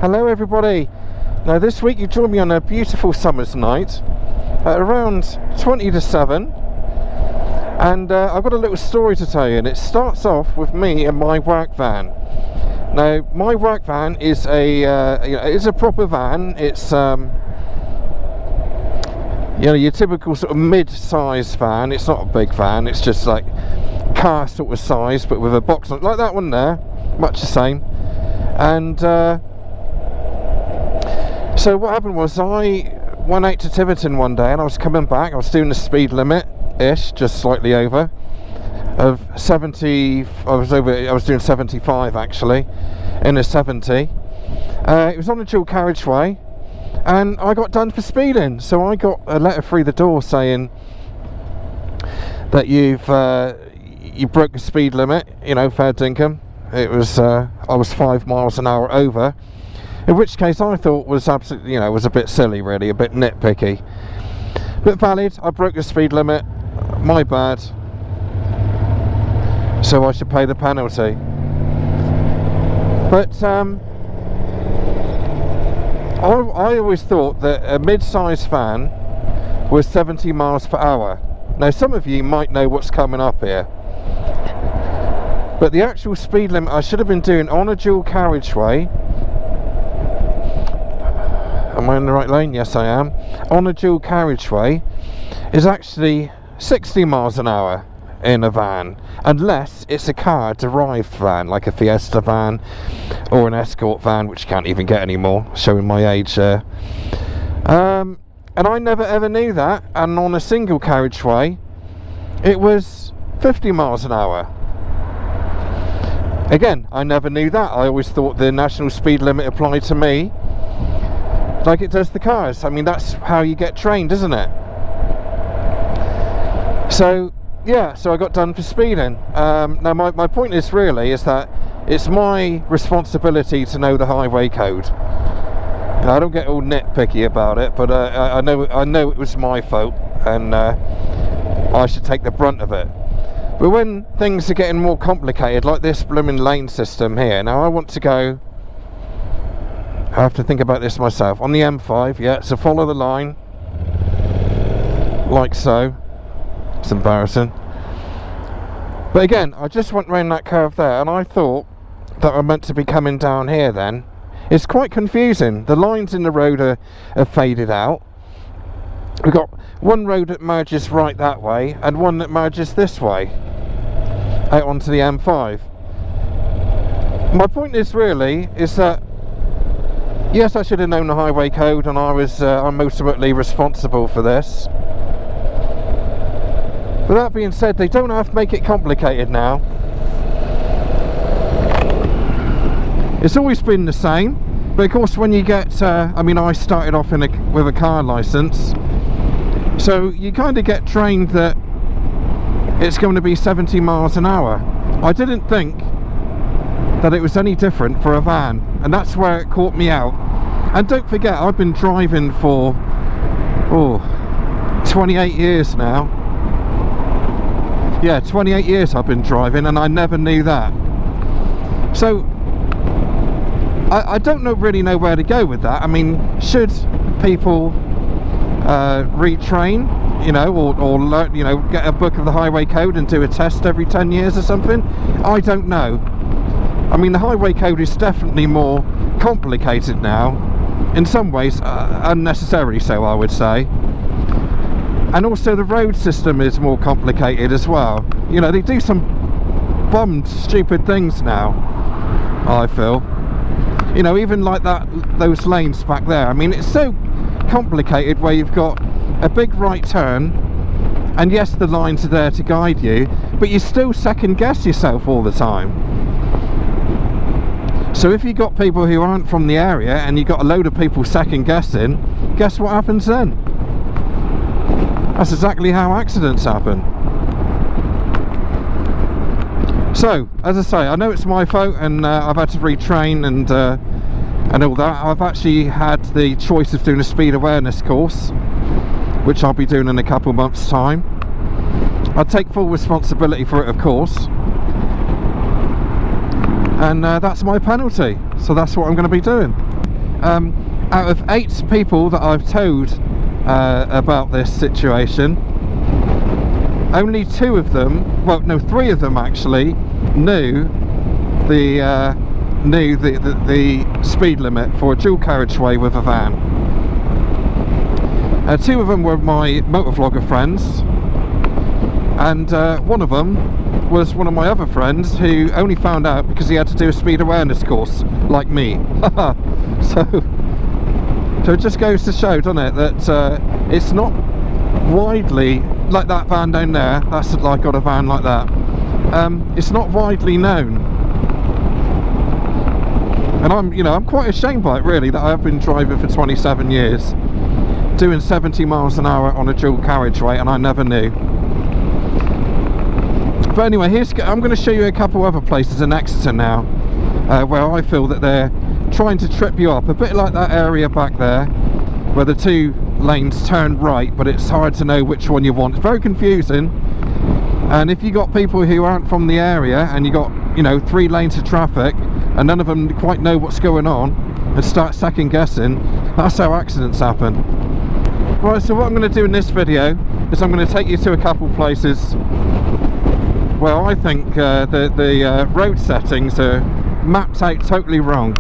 Hello everybody. Now this week you join me on a beautiful summer's night at around 20 to 7, and I've got a little story to tell you, and it starts off with me and my work van. Now my work van is it's a proper van. It's your typical sort of mid-size van. It's not a big van, it's just like car sort of size, but with a box on, like that one there, much the same. And so what happened was, I went out to Tiverton one day and I was coming back. I was doing the speed limit ish, just slightly over, of 70. I was doing 75 actually, in a 70. It was on a dual carriageway, and I got done for speeding. So I got a letter through the door saying that you broke the speed limit, fair dinkum. It was I was 5 miles an hour over, in which case I thought was absolutely, was a bit silly really, a bit nitpicky, but valid. I broke the speed limit, my bad, so I should pay the penalty. But I always thought that a mid-size van was 70 miles per hour. Now some of you might know what's coming up here, but the actual speed limit I should have been doing on a dual carriageway, am I in the right lane? Yes I am. On a dual carriageway is actually 60 miles an hour in a van, unless it's a car derived van, like a Fiesta van or an Escort van, which you can't even get anymore, showing my age there. And I never ever knew that, and on a single carriageway it was 50 miles an hour. Again, I never knew that. I always thought the national speed limit applied to me like it does the cars. I mean, that's how you get trained, isn't it? So yeah, so I got done for speeding. Now my point is that it's my responsibility to know the highway code. I don't get all nitpicky about it, but I know it was my fault, and I should take the brunt of it. But when things are getting more complicated, like this blooming lane system here, now I want to go, I have to think about this myself, on the M5, yeah, so follow the line, like so. It's embarrassing. But again, I just went round that curve there, and I thought that I'm meant to be coming down here then. It's quite confusing. The lines in the road are faded out. We've got one road that merges right that way, and one that merges this way, out onto the M5. My point is that yes, I should have known the highway code, and I'm ultimately responsible for this. But that being said, they don't have to make it complicated now. It's always been the same, but of course when you get, I started off with a car licence, so you kind of get trained that it's going to be 70 miles an hour. I didn't think that it was any different for a van, and that's where it caught me out. And don't forget, I've been driving for 28 years now. Yeah, 28 years I've been driving, and I never knew that. So I don't really know where to go with that. I mean, should people retrain, or learn, get a book of the highway code and do a test every 10 years or something? I don't know. I mean, the highway code is definitely more complicated now, in some ways unnecessarily so, I would say. And also the road system is more complicated as well. They do some bummed stupid things now, I feel. Even like those lanes back there. I mean, it's so complicated, where you've got a big right turn, and yes, the lines are there to guide you, but you still second guess yourself all the time. So if you've got people who aren't from the area, and you've got a load of people second guessing, guess what happens then? That's exactly how accidents happen. So, as I say, I know it's my fault, and I've had to retrain and all that. I've actually had the choice of doing a speed awareness course, which I'll be doing in a couple months' time. I'll take full responsibility for it, of course. And that's my penalty, so that's what I'm going to be doing. out of 8 people that I've told about this situation, only 2 of them, well no, 3 of them actually, knew the speed limit for a dual carriageway with a van. 2 of them were my motovlogger friends, and one of them was one of my other friends who only found out because he had to do a speed awareness course like me. So it just goes to show, doesn't it, that it's not widely, like that van down there, that's like got a van like that, it's not widely known. And I'm quite ashamed by it really, that I've been driving for 27 years doing 70 miles an hour on a dual carriageway and I never knew. But anyway, I'm going to show you a couple other places in Exeter now where I feel that they're trying to trip you up, a bit like that area back there where the 2 lanes turn right, but it's hard to know which one you want. It's very confusing, and if you got people who aren't from the area and you got 3 lanes of traffic and none of them quite know what's going on and start second guessing, that's how accidents happen. Right, so what I'm going to do in this video is I'm going to take you to a couple places where I think the road settings are mapped out totally wrong,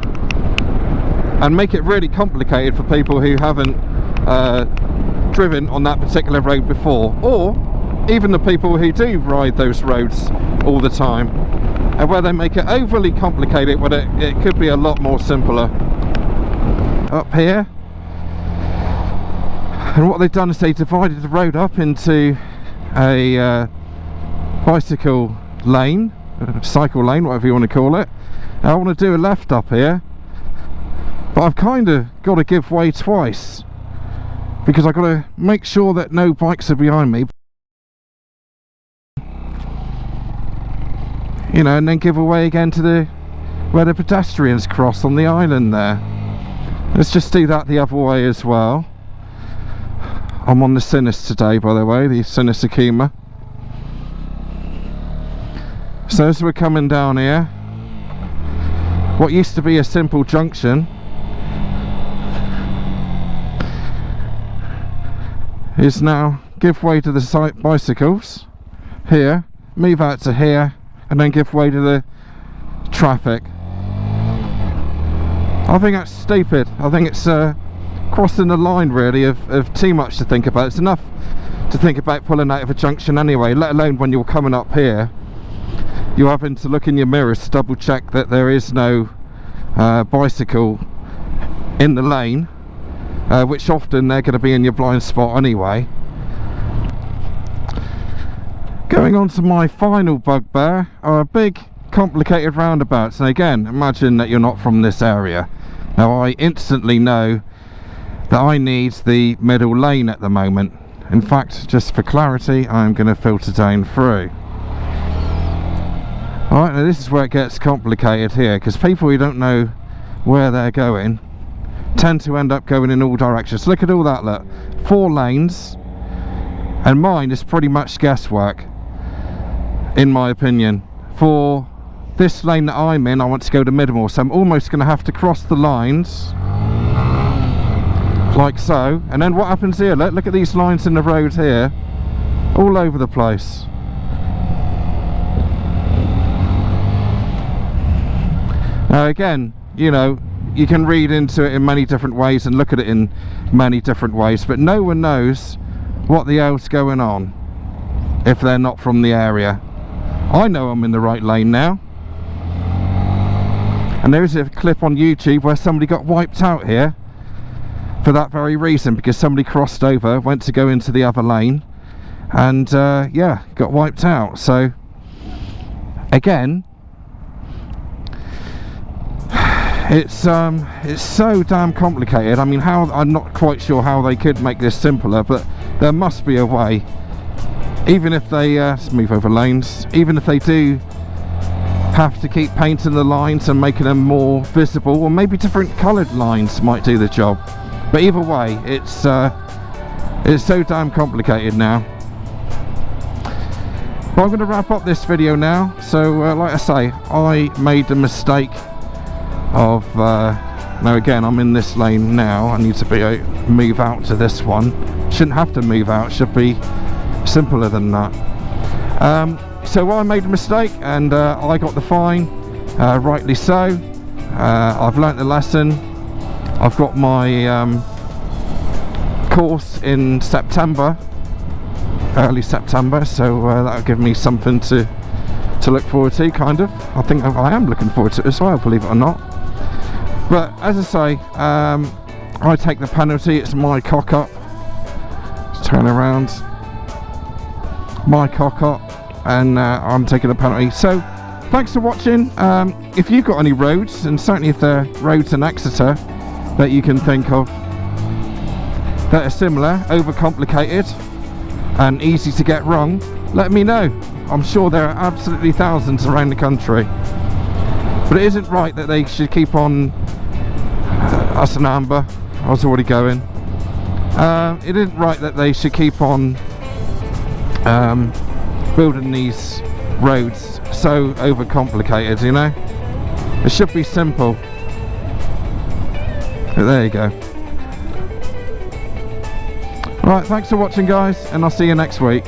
and make it really complicated for people who haven't driven on that particular road before, or even the people who do ride those roads all the time, and where they make it overly complicated when it could be a lot more simpler. Up here, and what they've done is they divided the road up into a bicycle lane, cycle lane, whatever you want to call it. Now I want to do a left up here, but I've kind of got to give way twice because I've got to make sure that no bikes are behind me, and then give away again to where the pedestrians cross on the island there. Let's just do that the other way as well. I'm on the Sinus today, by the way, the Sinus Akuma. So as we're coming down here, what used to be a simple junction is now give way to the bicycles here, move out to here, and then give way to the traffic. I think that's stupid. I think it's crossing the line really of too much to think about. It's enough to think about pulling out of a junction anyway, let alone when you're coming up here. You're having to look in your mirrors to double check that there is no bicycle in the lane, which often they're going to be in your blind spot anyway. Going on to my final bugbear are big complicated roundabouts, and again, imagine that you're not from this area. Now I instantly know that I need the middle lane at the moment. In fact, just for clarity, I'm going to filter down through. Alright, now this is where it gets complicated here, because people who don't know where they're going tend to end up going in all directions. Look at all that, look. 4 lanes, and mine is pretty much guesswork, in my opinion. For this lane that I'm in, I want to go to Middlemore, so I'm almost going to have to cross the lines, like so. And then what happens here? Look at these lines in the road here, all over the place. Now again, you can read into it in many different ways and look at it in many different ways, but no one knows what the hell's going on if they're not from the area. I know I'm in the right lane now, and there is a clip on YouTube where somebody got wiped out here for that very reason, because somebody crossed over, went to go into the other lane, and yeah, got wiped out. So again, it's so damn complicated. I mean, I'm not quite sure how they could make this simpler, but there must be a way. Even if they let's move over lanes, even if they do have to keep painting the lines and making them more visible, or maybe different coloured lines might do the job. But either way, it's so damn complicated now. But I'm going to wrap up this video now. So like I say, I made the mistake of Now again, I'm in this lane now. I need to move out to this one. Shouldn't have to move out, should be simpler than that. So I made a mistake and I got the fine, rightly so. I've learnt the lesson. I've got my course in September, early September, so that'll give me something to look forward to, kind of. I think I am looking forward to it as well, believe it or not. But as I say, I take the penalty. It's my cock up. Let's turn around. My cock up, and I'm taking the penalty. So thanks for watching. If you've got any roads, and certainly if there are roads in Exeter that you can think of that are similar, overcomplicated and easy to get wrong, let me know. I'm sure there are absolutely thousands around the country. But it isn't right that they should keep on that's an amber. I was already going. It isn't right that they should keep on building these roads so overcomplicated, you know. It should be simple. But there you go. Right, thanks for watching guys, and I'll see you next week.